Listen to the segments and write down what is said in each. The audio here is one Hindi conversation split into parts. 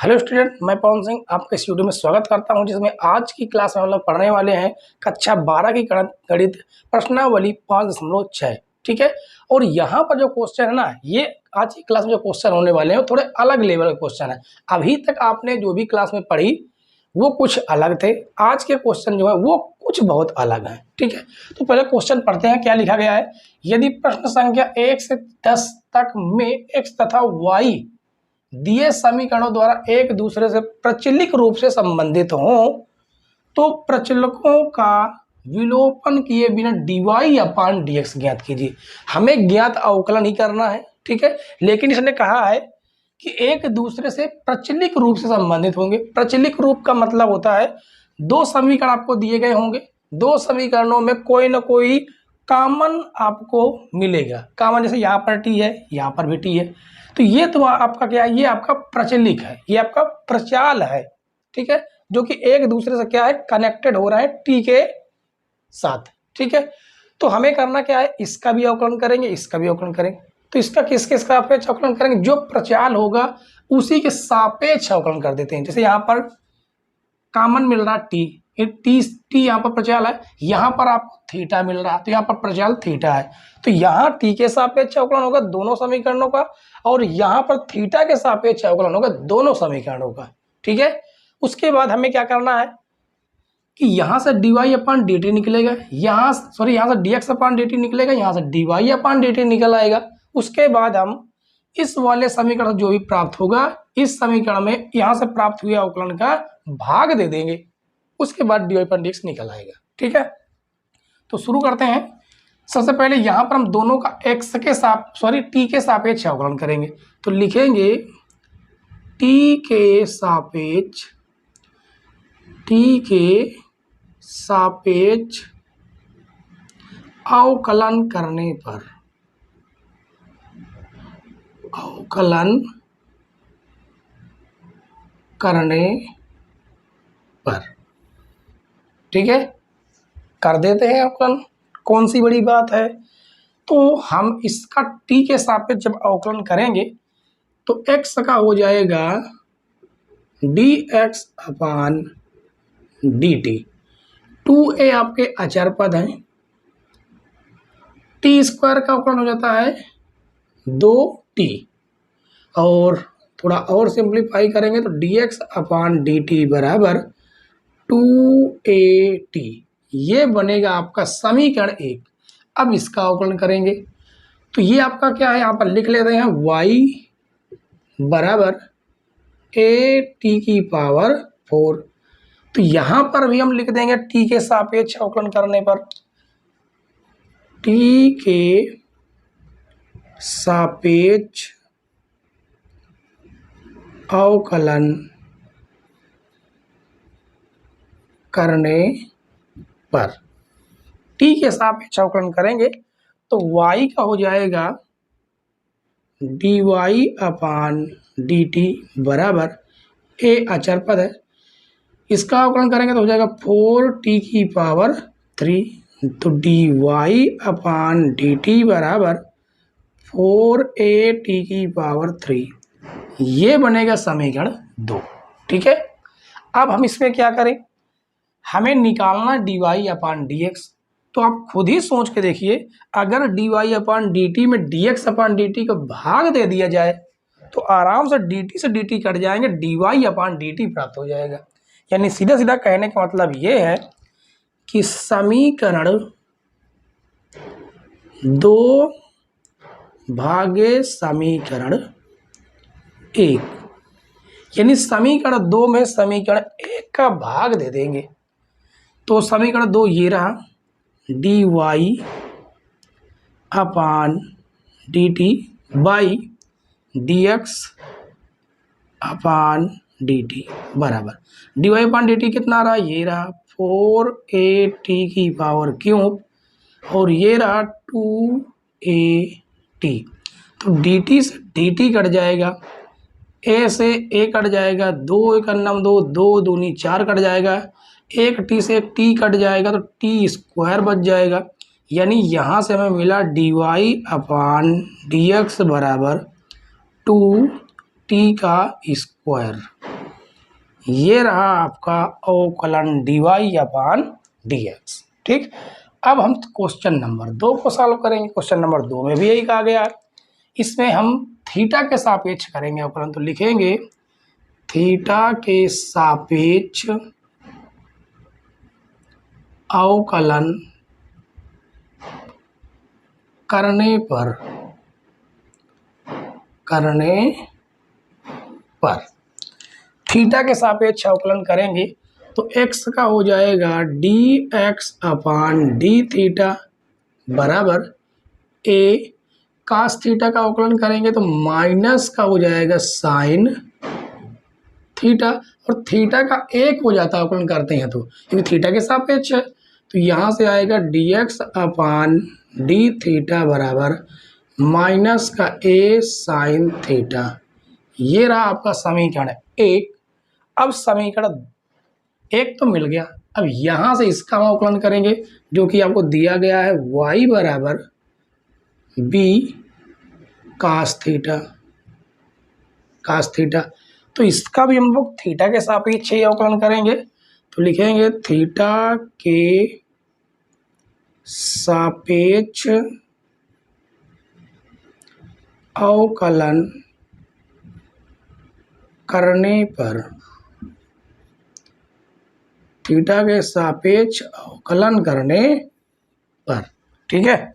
हेलो स्टूडेंट, मैं पवन सिंह आपका इस वीडियो में स्वागत करता हूं, जिसमें आज की क्लास में हम लोग पढ़ने वाले हैं कक्षा 12 की गणित प्रश्नावली 5.6। ठीक है। और यहाँ पर जो क्वेश्चन है ना, ये आज की क्लास में जो क्वेश्चन होने वाले हैं वो थोड़े अलग लेवल के क्वेश्चन है। अभी तक आपने जो भी क्लास में पढ़ी वो कुछ अलग थे, आज के क्वेश्चन जो है वो कुछ बहुत अलग है। ठीक है, तो पहले क्वेश्चन पढ़ते हैं। क्या लिखा गया है? यदि प्रश्न संख्या 1 से 10 तक में x तथा y दिए समीकरणों द्वारा एक दूसरे से प्रचलिक रूप से संबंधित हों तो प्रचलकों का विलोपन किए बिना dy अपान dx ज्ञात कीजिए। हमें ज्ञात अवकलन ही करना है। ठीक है, लेकिन इसने कहा है कि एक दूसरे से प्रचलिक रूप से संबंधित होंगे। प्रचलिक रूप का मतलब होता है दो समीकरण आपको दिए गए होंगे, दो समीकरणों में कोई ना कोई कॉमन आपको मिलेगा। कॉमन जैसे यहाँ पर टी है, यहाँ पर भी टी है, तो ये तो आपका क्या है? ये आपका प्रचलिक है, ये आपका प्रचाल है। ठीक है, जो कि एक दूसरे से क्या है? कनेक्टेड हो रहा है टी के साथ। ठीक है, तो हमें करना क्या है? इसका भी अवकलन करेंगे, इसका भी अवकलन करेंगे। तो इसका किसके सापेक्ष अवकलन करेंगे? जो प्रचाल होगा उसी के सापेक्ष अवकलन कर देते हैं। जैसे यहाँ पर कॉमन मिल रहा टी, टी यहाँ पर प्रचाल है, यहाँ पर आपको थीटा मिल रहा है, तो यहाँ पर प्रचाल थीटा है, तो यहाँ टी के सापेक्ष अवकलन होगा दोनों समीकरणों का, और यहाँ पर थीटा के सापेक्ष अवकलन होगा दोनों समीकरणों का। ठीक है, उसके बाद हमें क्या करना है कि यहाँ से dy अपान dt निकलेगा, यहाँ से dx अपान dt निकलेगा, यहाँ से dy अपान dt निकल आएगा। उसके बाद हम इस वाले समीकरण जो भी प्राप्त होगा, इस समीकरण में यहाँ से प्राप्त हुए अवकलन का भाग दे देंगे, उसके बाद dy अपान dx निकल आएगा। ठीक है, तो शुरू करते हैं। सबसे पहले यहाँ पर हम दोनों का t के सापेक्ष अवकलन करेंगे। तो लिखेंगे t के सापेक्ष अवकलन करने पर ठीक है, कर देते हैं अवकलन। कौन सी बड़ी बात है? तो हम इसका t के सापेक्ष जब अवकलन करेंगे तो x का हो जाएगा dx अपान dt। 2a आपके अचर पद हैं, टी स्क्वायर का अवकलन हो जाता है 2t, और थोड़ा और सिंप्लीफाई करेंगे तो dx अपान dt बराबर 2at। ये बनेगा आपका समीकरण 1। अब इसका अवकलन करेंगे तो ये आपका क्या है? यहाँ पर लिख लेते हैं y बराबर a⁴। तो यहाँ पर भी हम लिख देंगे t के सापेक्ष अवकलन करने पर, t के सापेक्ष अवकलन करने पर, t के सापेक्ष अवकलन करेंगे तो y का हो जाएगा dy अपान dt बराबर a अचर पद है, इसका अवकलन करेंगे तो हो जाएगा 4t⁴। तो dy अपान dt बराबर 4at⁴। ये बनेगा समीकरण 2। ठीक है, अब हम इसमें क्या करें? हमें निकालना dy अपान dx। तो आप खुद ही सोच के देखिए, अगर dy अपान dt में dx अपान dt का भाग दे दिया जाए तो आराम से dt से dt कट जाएंगे, dy अपान dt प्राप्त हो जाएगा। यानी सीधा सीधा कहने का मतलब ये है कि समीकरण 2 भागे समीकरण 1, यानी समीकरण 2 में समीकरण 1 का भाग दे देंगे। तो समीकरण 2 ये रहा, dy upon dt by dx upon dt बराबर dy अपान dt कितना रहा? ये रहा 4at⁵, और ये रहा 2at। तो dt से dt कट जाएगा, a से a कट जाएगा, 2 1 2, 2 दूनी 4 कट जाएगा, एक t से एक t कट जाएगा तो t स्क्वायर बच जाएगा। यानी यहाँ से हमें मिला dy अपान dx बराबर 2t का स्क्वायर। ये रहा आपका अवकलन dy अपान dx। ठीक, अब हम क्वेश्चन नंबर 2 को सॉल्व करेंगे। क्वेश्चन नंबर 2 में भी यही कहा गया है, इसमें हम थीटा के सापेक्ष करेंगे अवकलन। तो लिखेंगे थीटा के सापेक्ष अवकलन करने पर थीटा के सापेक्ष अवकलन करेंगे तो x का हो जाएगा dx अपान डी थीटा बराबर a, कास थीटा का अवकलन करेंगे तो माइनस का हो जाएगा साइन थीटा, और थीटा का 1 हो जाता है अवकलन करते हैं तो, क्योंकि थीटा के सापेक्ष है। तो यहाँ से आएगा dx अपान डी थीटा बराबर माइनस का a साइन थीटा। ये रहा आपका समीकरण 1। अब समीकरण 1 तो मिल गया, अब यहाँ से इसका हम अवकलन करेंगे जो कि आपको दिया गया है y बराबर b कास थीटा। तो इसका भी हम लोग थीटा के सापेक्ष ही अवकलन करेंगे। तो लिखेंगे थीटा के सापेक्ष अवकलन करने पर, थीटा के सापेक्ष अवकलन करने पर, ठीक है।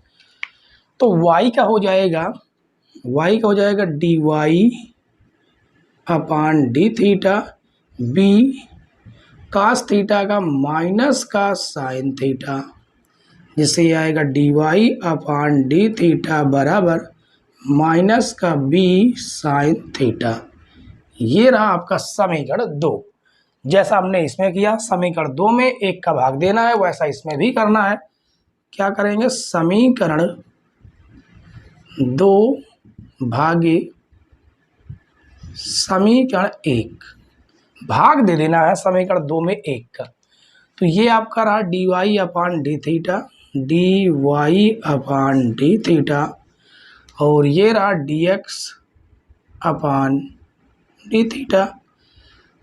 तो y का हो जाएगा dy upon d theta, b cos theta का माइनस का साइन थीटा, जिससे आएगा dy अपान डी थीटा बराबर माइनस का b साइन थीटा। ये रहा आपका समीकरण 2। जैसा हमने इसमें किया, समीकरण 2 में 1 का भाग देना है, वैसा इसमें भी करना है। क्या करेंगे, समीकरण 2 भागे समीकरण 1 भाग दे देना है समीकरण 2 में 1 का। तो ये आपका रहा dy अपान डी थीटा, और ये रहा dx अपान डी थीटा।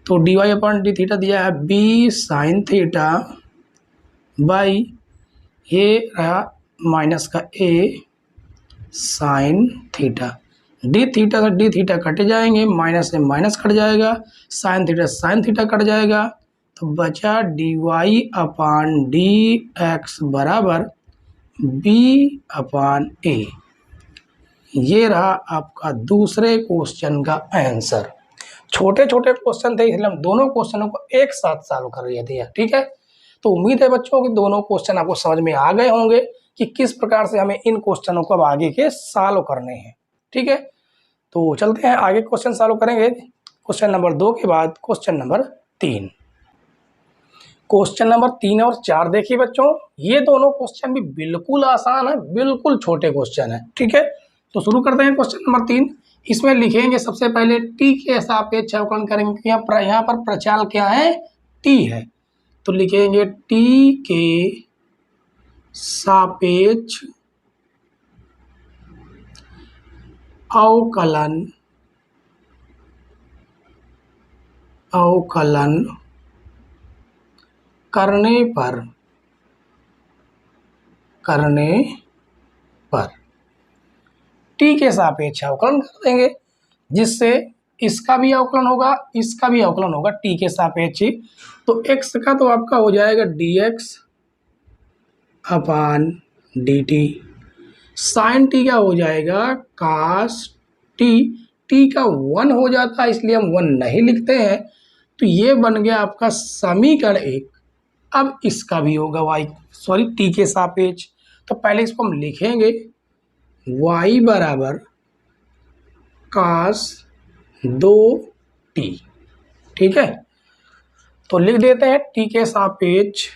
तो dy अपान डी थीटा दिया है b साइन थीटा बाई ये रहा माइनस का a sine theta. D theta से डी थीटा कट जाएंगे, माइनस से माइनस कट जाएगा, साइन थीटा कट जाएगा, तो बचा dy अपान डी एक्स बराबर b अपान a। ये रहा आपका दूसरे क्वेश्चन का आंसर। छोटे छोटे क्वेश्चन थे इसलिए हम दोनों क्वेश्चनों को एक साथ सॉल्व कर रहे थे, ठीक है। तो उम्मीद है बच्चों कि दोनों क्वेश्चन आपको समझ में आ गए होंगे कि किस प्रकार से हमें इन क्वेश्चनों को अब आगे के सॉल्व करने हैं, ठीक है। तो चलते हैं आगे क्वेश्चन सॉल्व करेंगे। क्वेश्चन नंबर 2 के बाद क्वेश्चन नंबर 3। क्वेश्चन नंबर 3 और 4 देखिए बच्चों, ये दोनों क्वेश्चन भी बिल्कुल आसान है, बिल्कुल छोटे क्वेश्चन है, ठीक है। तो शुरू करते हैं क्वेश्चन नंबर 3। इसमें लिखेंगे सबसे पहले t के सापेक्ष अवकलन करेंगे। यहाँ पर प्रचाल क्या है, t है। तो लिखेंगे t के सापेक्ष अवकलन करने पर t के सापेक्ष अवकलन कर देंगे, जिससे इसका भी अवकलन होगा, इसका भी अवकलन होगा t के सापेक्ष। तो x का तो आपका हो जाएगा dx अपान dt, साइन t का हो जाएगा cos t, t का 1 हो जाता है इसलिए हम 1 नहीं लिखते हैं। तो ये बन गया आपका समीकरण 1। अब इसका भी होगा t के सापेक्ष। तो पहले इसको हम लिखेंगे y बराबर cos 2t, ठीक है। तो लिख देते हैं t के सापेक्ष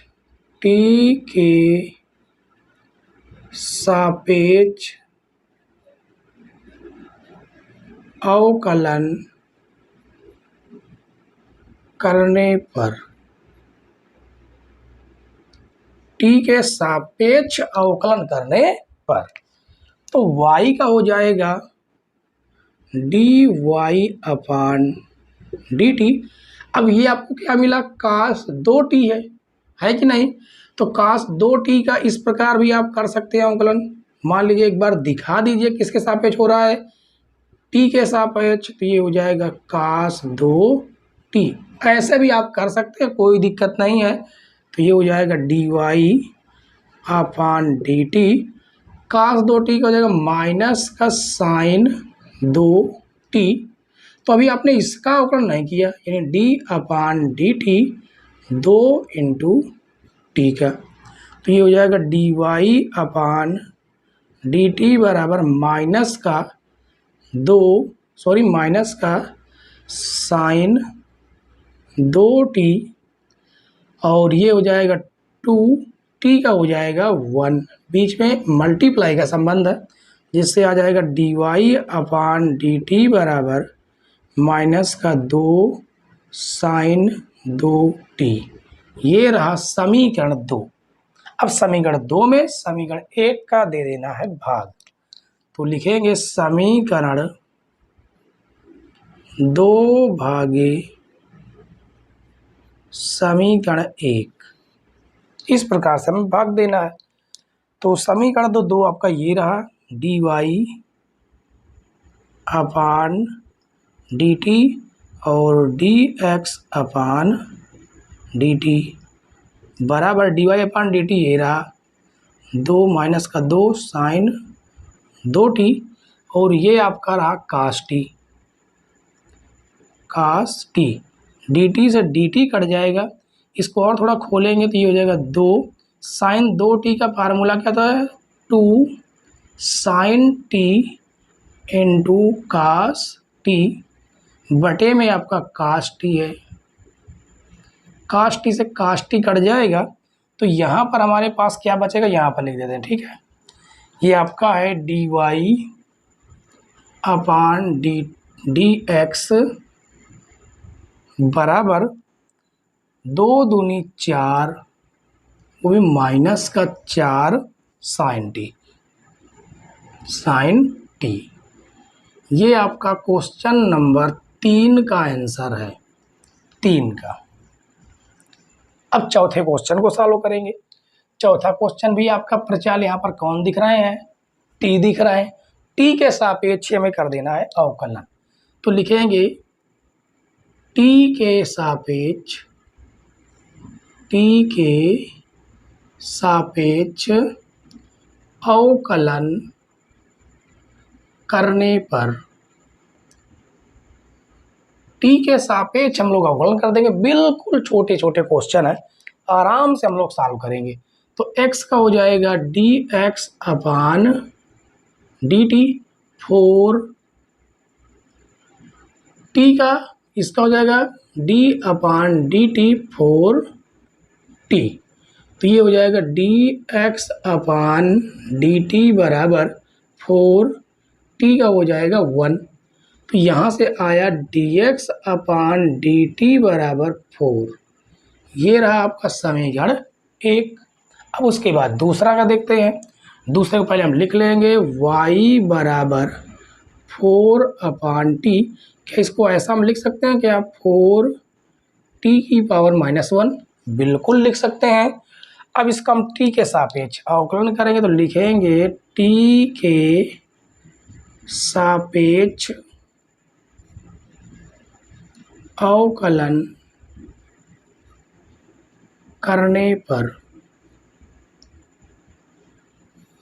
अवकलन करने पर, t के सापेक्ष अवकलन करने पर। तो y का हो जाएगा dy अपान dt। अब ये आपको क्या मिला, cos 2t है कि नहीं। तो cos 2t का इस प्रकार भी आप कर सकते हैं अवकलन। मान लीजिए एक बार दिखा दीजिए किसके सापेक्ष हो रहा है, t के सापेक्ष, तो ये हो जाएगा cos 2t। ऐसे भी आप कर सकते हैं, कोई दिक्कत नहीं है। तो ये हो जाएगा dy/dt, cos 2t का हो जाएगा माइनस का sin 2t। तो अभी आपने इसका अवकलन नहीं किया, यानी d/dt 2 इंटू टी का। तो ये हो जाएगा dy/dt बराबर माइनस का साइन 2t, और ये हो जाएगा 2t का हो जाएगा 1, बीच में मल्टीप्लाई का संबंध है, जिससे आ जाएगा dy/dt बराबर माइनस का 2 साइन 2t। ये रहा समीकरण 2। अब समीकरण 2 में समीकरण 1 का दे देना है भाग। तो लिखेंगे समीकरण 2 भागे समीकरण 1, इस प्रकार से हमें भाग देना है। तो समीकरण 2 आपका ये रहा, dy/dt और dx/dt बराबर dy/dt ये रहा 2 माइनस का 2 साइन 2t, और ये आपका रहा cos t। dt से dt कट जाएगा, इसको और थोड़ा खोलेंगे तो ये हो जाएगा 2 साइन 2t का फार्मूला क्या था, 2 sine t into cos t बटे में आपका cos t है। cos t से cos t कट जाएगा, तो यहाँ पर हमारे पास क्या बचेगा, यहाँ पर लिख देते हैं, ठीक है। ये आपका है dy/dx बराबर 2 दूनी 4, वो भी माइनस का 4 साइन t। ये आपका क्वेश्चन नंबर 3 का आंसर है, 3 का। अब चौथे क्वेश्चन को सॉल्व करेंगे। चौथा क्वेश्चन भी आपका प्रचाल यहाँ पर कौन दिख रहे हैं, t दिख रहा है। t के सापेक्ष हमें कर देना है अवकलन। तो लिखेंगे t के सापेक्ष अवकलन करने पर, t के सापेक्ष हम लोग अवकलन कर देंगे। बिल्कुल छोटे छोटे क्वेश्चन है, आराम से हम लोग सॉल्व करेंगे। तो x का हो जाएगा dx/dt 4, t का इसका हो जाएगा d/dt 4t। तो ये हो जाएगा dx/dt बराबर 4t का हो जाएगा 1। तो यहाँ से आया dx/dt बराबर 4। ये रहा आपका समीकरण 1। अब उसके बाद दूसरा का देखते हैं। दूसरे को पहले हम लिख लेंगे y बराबर 4/t। क्या इसको ऐसा हम लिख सकते हैं क्या, 4t की पावर -1, बिल्कुल लिख सकते हैं। अब इसका हम t के सापेक्ष अवकलन करेंगे, तो लिखेंगे t के सापेक्ष अवकलन करने पर,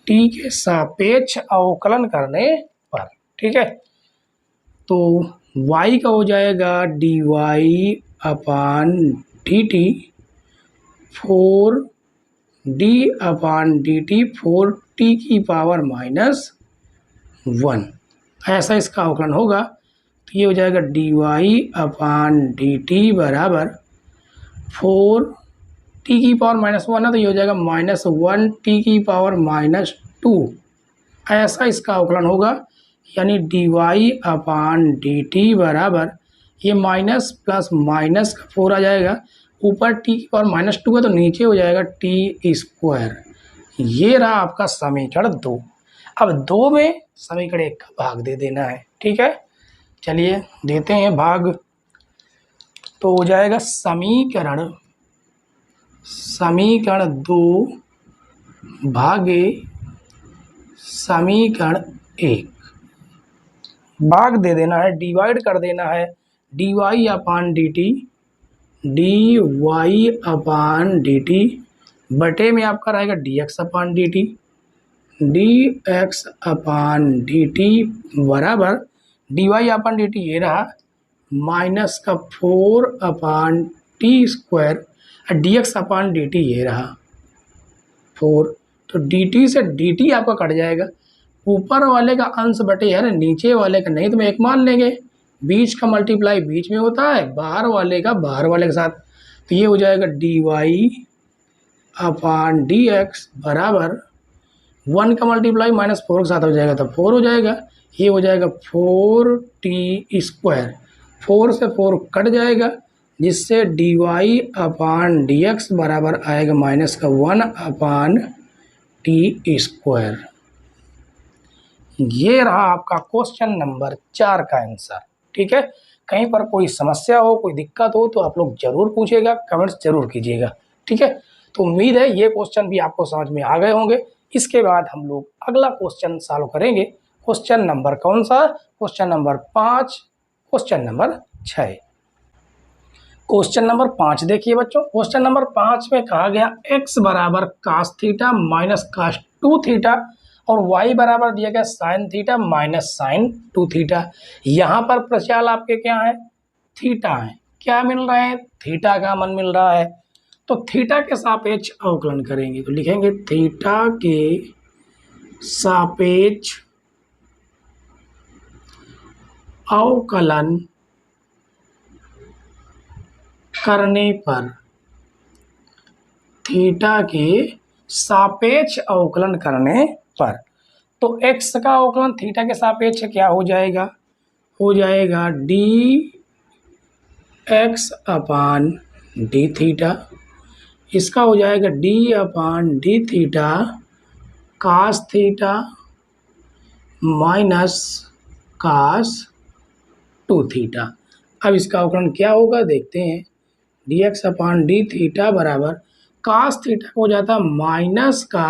t के सापेक्ष अवकलन करने पर, ठीक है। तो y का हो जाएगा dy/dt 4d/dt 4t की पावर -1, ऐसा इसका अवकलन होगा। तो ये हो जाएगा dy/dt बराबर 4t की पावर -1 है, तो ये हो जाएगा -1t की पावर -2, ऐसा इसका अवकलन होगा। यानी dy/dt बराबर, ये माइनस प्लस माइनस का 4 आ जाएगा, ऊपर t की पावर -2 है तो नीचे हो जाएगा t²। ये रहा आपका समीकरण 2। अब 2 में समीकरण 1 का भाग दे देना है, ठीक है। चलिए देते हैं भाग। तो हो जाएगा समीकरण दो भागे समीकरण एक, भाग दे देना है, डिवाइड कर देना है, dy अपान dt बटे में आपका रहेगा dx अपान dt बराबर dy अपान dt ये रहा माइनस का 4 अपान टी स्क्वायर, dx अपान dt ये रहा 4, तो dt से dt आपका कट जाएगा, ऊपर वाले का अंश बटे यार नीचे वाले का नहीं, तो मैं एक मान लेंगे, बीच का मल्टीप्लाई बीच में होता है, बाहर वाले का बाहर वाले के साथ, तो ये हो जाएगा dy अपान dx बराबर 1 का मल्टीप्लाई माइनस 4 के साथ हो जाएगा तो 4 हो जाएगा, ये हो जाएगा 4t स्क्वायर, 4 से 4 कट जाएगा, जिससे dy अपान dx बराबर आएगा माइनस का 1 अपान टी स्क्वायर। ये रहा आपका क्वेश्चन नंबर 4 का आंसर। ठीक है, कहीं पर कोई समस्या हो, कोई दिक्कत हो तो आप लोग जरूर पूछिएगा, कमेंट्स जरूर कीजिएगा। ठीक है, तो उम्मीद है ये क्वेश्चन भी आपको समझ में आ गए होंगे। इसके बाद हम लोग अगला क्वेश्चन सॉल्व करेंगे। क्वेश्चन नंबर कौन सा? Question number 5, question number 6। Question number 5 देखिए बच्चों, क्वेश्चन नंबर 5 में कहा गया x बराबर cos theta minus cos 2 theta और y बराबर दिया गया sine theta minus sine 2 theta. यहाँ पर प्रचाल आपके क्या है? थीटा है। क्या मिल रहा है? थीटा का मान मिल रहा है। तो थीटा के सापेक्ष अवकलन करेंगे, तो लिखेंगे थीटा के सापेक्ष अवकलन करने पर, थीटा के सापेक्ष अवकलन करने पर, तो x का अवकलन थीटा के सापेक्ष क्या हो जाएगा? हो जाएगा d x upon d theta, इसका हो जाएगा d upon d theta cos theta minus cos 2 theta. अब इसका अवकलन क्या होगा देखते हैं। D x upon d theta बराबर कास थीटा हो जाता है माइनस का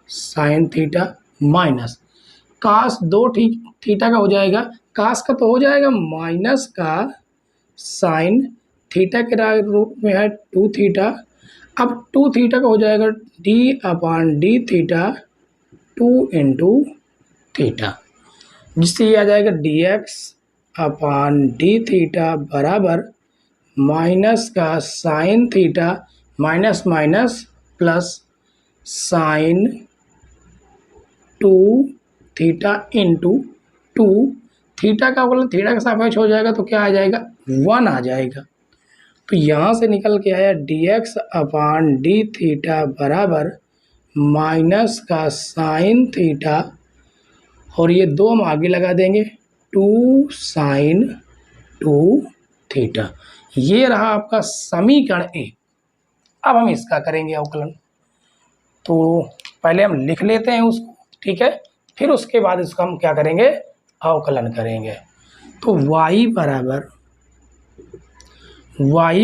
sine theta minus cos 2 theta का हो जाएगा, कास का तो हो जाएगा माइनस का साइन थीटा के रूप में है 2 थीटा। अब 2 थीटा का हो जाएगा d upon d theta 2 into theta, जिससे ये आ जाएगा d x upon d theta बराबर माइनस का sine theta minus minus plus sign 2 theta into 2 theta का अवकलन थीटा के सापेक्ष हो जाएगा तो क्या आ जाएगा? 1 आ जाएगा। तो यहाँ से निकल के आया D x upon d theta बराबर माइनस का साइन थीटा, और ये 2 हम आगे लगा देंगे 2 साइन 2 थीटा। ये रहा आपका समीकरण ए। अब हम इसका करेंगे अवकलन, तो पहले हम लिख लेते हैं उसको, ठीक है, फिर उसके बाद इसका हम क्या करेंगे? अवकलन करेंगे। तो y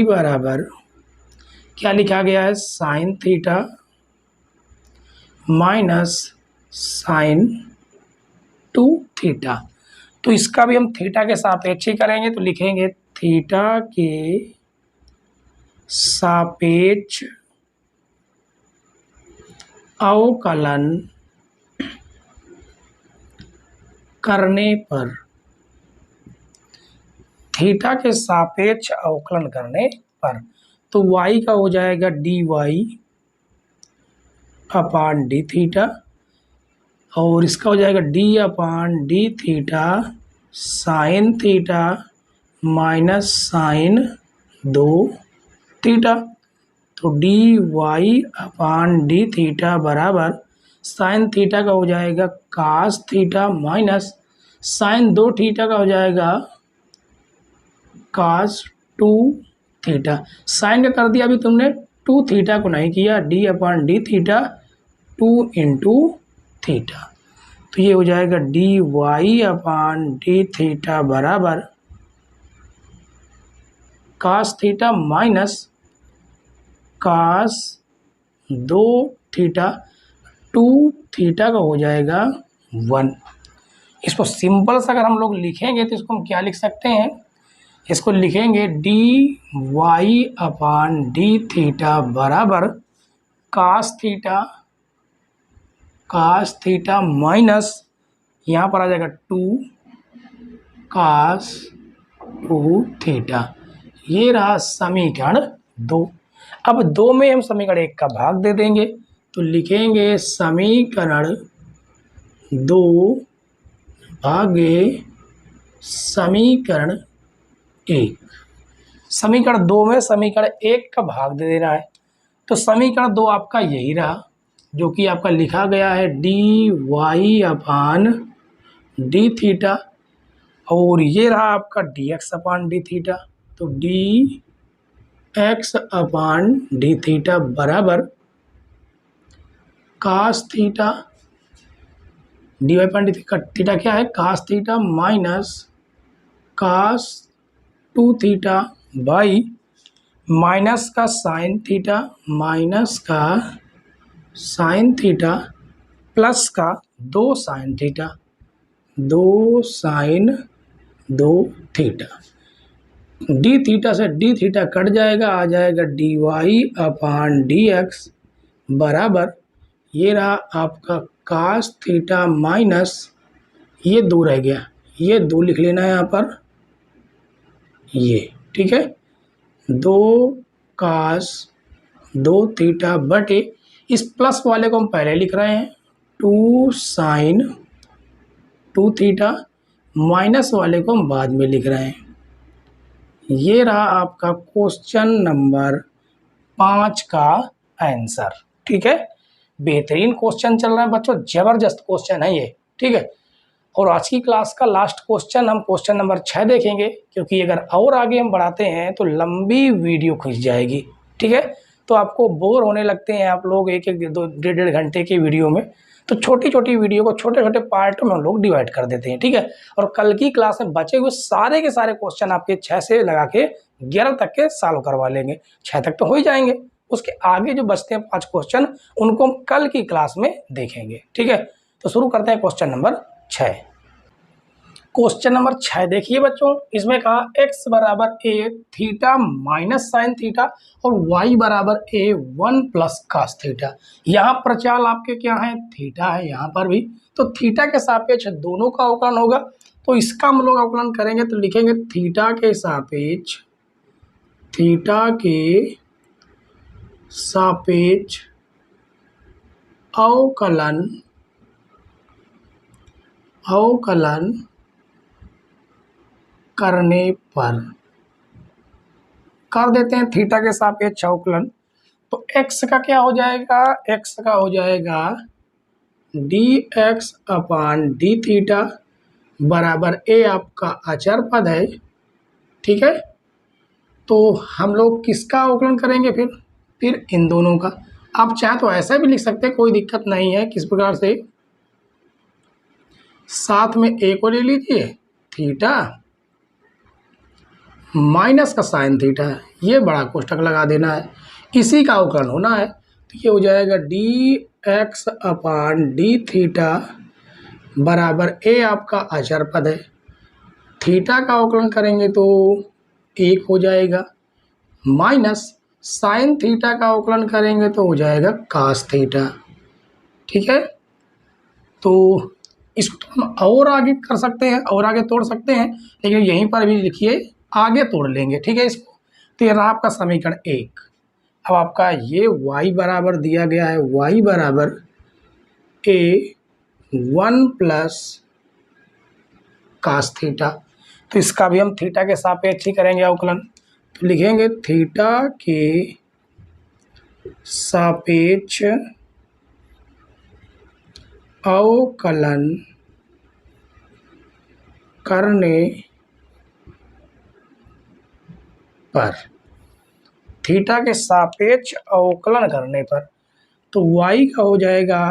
बराबर क्या लिखा गया है? Sine theta minus sine 2 theta. तो इसका भी हम थीटा के सापेक्ष ही करेंगे, तो लिखेंगे थीटा के सापेक्ष अवकलन करने पर, थीटा के सापेक्ष अवकलन करने पर, तो y का हो जाएगा dy अपान डी थीटा, और इसका हो जाएगा d upon d theta sine theta minus sine 2 theta. तो d y upon d theta बराबर साइन थीटा का हो जाएगा cos theta minus sine 2 theta का हो जाएगा कास 2 थीटा। साइन का कर दिया अभी तुमने, 2 थीटा को नहीं किया, d upon d theta 2 into theta. तो ये हो जाएगा d y upon d theta बराबर cos theta minus cos 2 theta 2 theta का हो जाएगा 1। इसको सिंपल सा अगर हम लोग लिखेंगे तो इसको हम क्या लिख सकते हैं, इसको लिखेंगे D y upon d theta बराबर कास थीटा माइनस यहाँ पर आ जाएगा 2 कास 2 थीटा। ये रहा समीकरण 2। अब 2 में हम समीकरण 1 का भाग दे देंगे तो लिखेंगे समीकरण 2 भागे समीकरण 1। समीकरण 2 में समीकरण 1 का भाग दे देना है तो समीकरण 2 आपका यही रहा जो कि आपका लिखा गया है d y upon d theta, और ये रहा आपका d x upon d theta. तो d x upon d theta बराबर cos theta, d y upon d theta क्या है, cos theta minus cos 2 theta by minus का साइन थीटा, माइनस का साइन थीटा प्लस का 2 sine theta, 2 sine 2 theta. D theta से डी थीटा कट जाएगा, आ जाएगा d y upon d x बराबर ये रहा आपका कास थीटा माइनस ये 2 रह गया, ये 2 लिख लेना है यहाँ पर, ये ठीक है 2 कास 2 थीटा बटे इस प्लस वाले को हम पहले लिख रहे हैं 2 साइन 2 थीटा, माइनस वाले को हम बाद में लिख रहे हैं। ये रहा आपका क्वेश्चन नंबर 5 का आंसर। ठीक है, बेहतरीन क्वेश्चन चल रहा है बच्चों, जबरदस्त क्वेश्चन है ये। ठीक है, और आज की क्लास का लास्ट क्वेश्चन हम क्वेश्चन नंबर 6 देखेंगे, क्योंकि अगर और आगे हम बढ़ाते हैं तो लंबी वीडियो खींच जाएगी। ठीक है, तो आपको बोर होने लगते हैं आप लोग एक 1-1 घंटे की वीडियो में, तो छोटी छोटी वीडियो को छोटे छोटे पार्ट में हम लोग डिवाइड कर देते हैं। ठीक है, और कल की क्लास में बचे हुए सारे के सारे क्वेश्चन आपके 6 से लगा के 11 तक के सॉल्व करवा लेंगे। 6 तक तो हो ही जाएंगे, उसके आगे जो बचते हैं 5 क्वेश्चन उनको हम कल की क्लास में देखेंगे। ठीक है, तो शुरू करते हैं क्वेश्चन नंबर 6। क्वेश्चन नंबर 6 देखिए बच्चों, इसमें कहा x बराबर a theta minus sine theta और y बराबर a 1 प्लस कास थीटा। यहाँ प्रचाल आपके क्या है, थीटा है यहाँ पर भी, तो थीटा के सापेक्ष दोनों का अवकलन होगा। तो इसका हम लोग अवकलन करेंगे तो लिखेंगे थीटा के सापेक्ष अवकलन करने पर कर देते हैं थीटा के सापेक्ष अवकलन। तो x का क्या हो जाएगा, x का हो जाएगा d x upon d theta बराबर a आपका अचर पद है। ठीक है, तो हम लोग किसका अवकलन करेंगे, फिर इन दोनों का। आप चाहे तो ऐसा भी लिख सकते हैं, कोई दिक्कत नहीं है। किस प्रकार से, साथ में a को ले लीजिए, थीटा माइनस का साइन थीटा है, ये बड़ा कोष्ठक लगा देना है, इसी का अवकलन होना है। तो ये हो जाएगा d x upon d theta बराबर a आपका अचर पद है, थीटा का अवकलन करेंगे तो 1 हो जाएगा, माइनस साइन थीटा का अवकलन करेंगे तो हो जाएगा कास थीटा। ठीक है, तो इसको तो हम और आगे कर सकते हैं, और आगे तोड़ सकते हैं, लेकिन यहीं पर भी लिखिए आगे तोड़ लेंगे। ठीक है, इसको तो ये रहा आपका समीकरण 1। अब आपका ये y बराबर दिया गया है, y बराबर a 1 प्लस कास थीटा, तो इसका भी हम थीटा के सापेक्ष ही करेंगे अवकलन। तो लिखेंगे थीटा के सापेक्ष अवकलन करने पर, थीटा के सापेक्ष अवकलन करने पर, तो y का हो जाएगा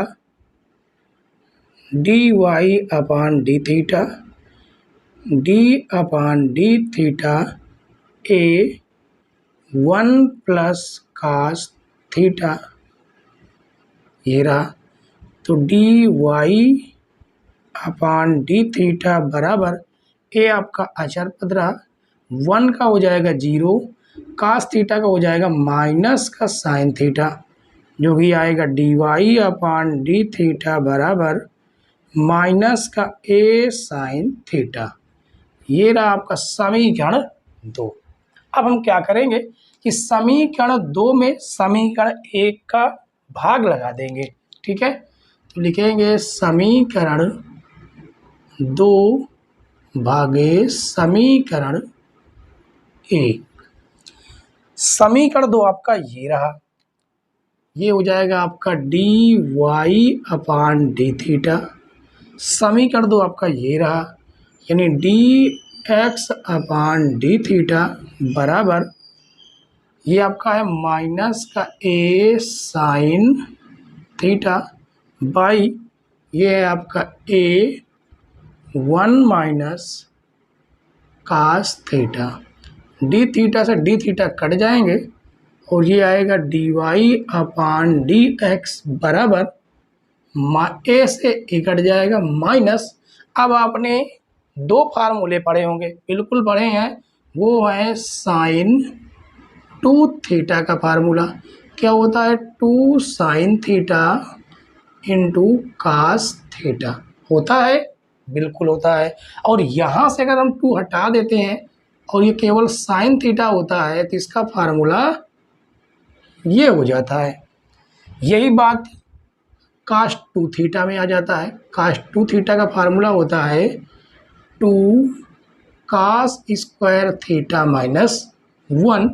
d y upon d theta, d upon d theta a 1 plus cos theta, ये रहा। तो d y upon d theta बराबर, ए आपका अचर पद रहा, 1 का हो जाएगा 0, कास थीटा का हो जाएगा माइनस का साइन थीटा, जो भी आएगा d y upon d theta बराबर माइनस का ए साइन थीटा। ये रहा आपका समीकरण 2। अब हम क्या करेंगे कि समीकरण 2 में समीकरण 1 का भाग लगा देंगे, ठीक है। तो लिखेंगे समीकरण 2 भागे समीकरण 1। समीकरण 2 आपका ये रहा, ये हो जाएगा आपका D y upon d theta. समीकरण 2 आपका ये रहा, यानी D x upon d theta बराबर, ये आपका है माइनस का ए साइन थीटा बाई, ये है आपका a 1 minus cos theta. D theta से डी थीटा कट जाएंगे और ये आएगा d y upon d x बराबर, ए से ए कट जाएगा माइनस। अब आपने 2 फार्मूले पढ़े होंगे, बिल्कुल पढ़े हैं, वो है साइन 2 थीटा का फार्मूला। क्या होता है? 2 sine theta into cos theta होता है, बिल्कुल होता है। और यहाँ से अगर हम 2 हटा देते हैं और ये केवल साइन थीटा होता है तो इसका फार्मूला ये हो जाता है। यही बात कास 2 थीटा में आ जाता है। कास 2 थीटा का फार्मूला होता है 2 कास स्क्वायर थीटा माइनस 1,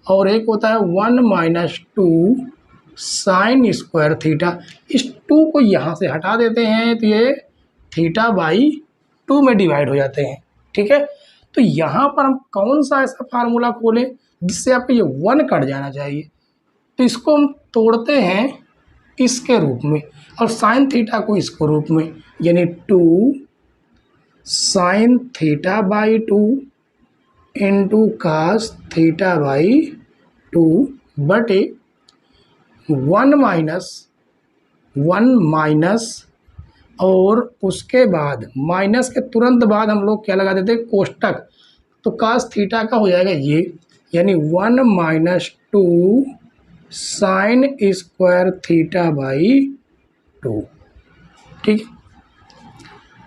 और एक होता है 1 माइनस 2 साइन स्क्वायर थीटा। इस 2 को यहाँ से हटा देते हैं तो ये थीटा बाई 2 में डिवाइड हो जाते हैं, ठीक है। तो यहाँ पर हम कौन सा ऐसा फार्मूला खोलें जिससे आपको ये 1 कट जाना चाहिए, तो इसको हम तोड़ते हैं इसके रूप में और साइन थीटा को इसको रूप में, यानी 2 sine theta by 2 into cos theta by 2 बटे 1 माइनस और उसके बाद माइनस के तुरंत बाद हम लोग क्या लगा देते हैं? कोष्टक। तो कास थीटा का हो जाएगा ये, यानी 1 minus 2 sine square theta by 2, ठीक है।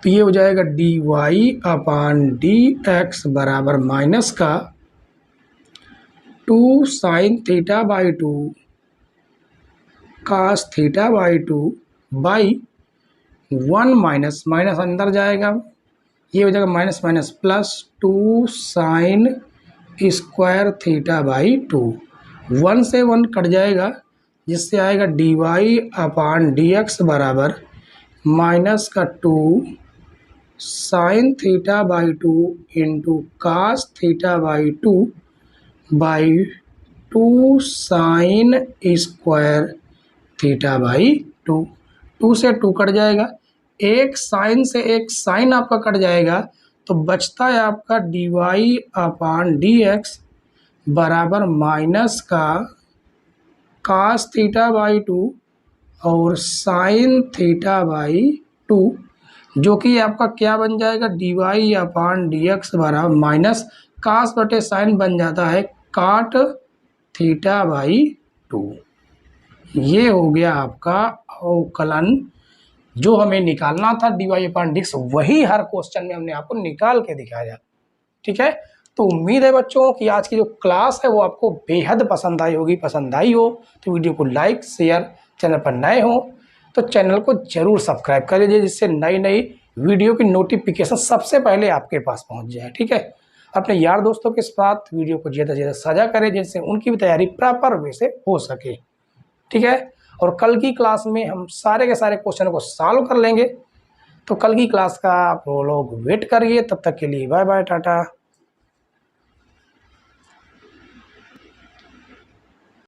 तो ये हो जाएगा d y upon d x बराबर माइनस का 2 sine theta by 2 cos theta by 2 by 1 minus अंदर जाएगा, ये हो जाएगा minus minus plus 2 sine square theta by 2। 1 से 1 कट जाएगा, जिससे आएगा d y upon d x बराबर माइनस का 2 sine theta by 2 into cos theta by 2 by 2 sine square theta by 2। 2 से 2 कट जाएगा, एक साइन से एक साइन आपका कट जाएगा, तो बचता है आपका D y upon d x बराबर माइनस का कास थीटा बाई 2 और साइन थीटा बाई 2, जो कि आपका क्या बन जाएगा? D y upon d x बराबर माइनस कास बटे साइन बन जाता है काट थीटा बाई 2। ये हो गया आपका अवकलन जो हमें निकालना था D y upon d x, वही हर क्वेश्चन में हमने आपको निकाल के दिखाया, ठीक है। तो उम्मीद है बच्चों कि आज की जो क्लास है वो आपको बेहद पसंद आई होगी। पसंद आई हो तो वीडियो को लाइक शेयर, चैनल पर नए हो तो चैनल को जरूर सब्सक्राइब कर लीजिए, जिससे नई नई वीडियो की नोटिफिकेशन सबसे पहले आपके पास पहुंच जाए, ठीक है। अपने यार दोस्तों के साथ वीडियो को ज़्यादा से ज़्यादा साझा करें, जिससे उनकी भी तैयारी प्रॉपर वे से हो सके, ठीक है। और कल की क्लास में हम सारे के सारे क्वेश्चन को सॉल्व कर लेंगे। तो कल की क्लास का आप लोग वेट करिए, तब तक के लिए बाय बाय, टाटा।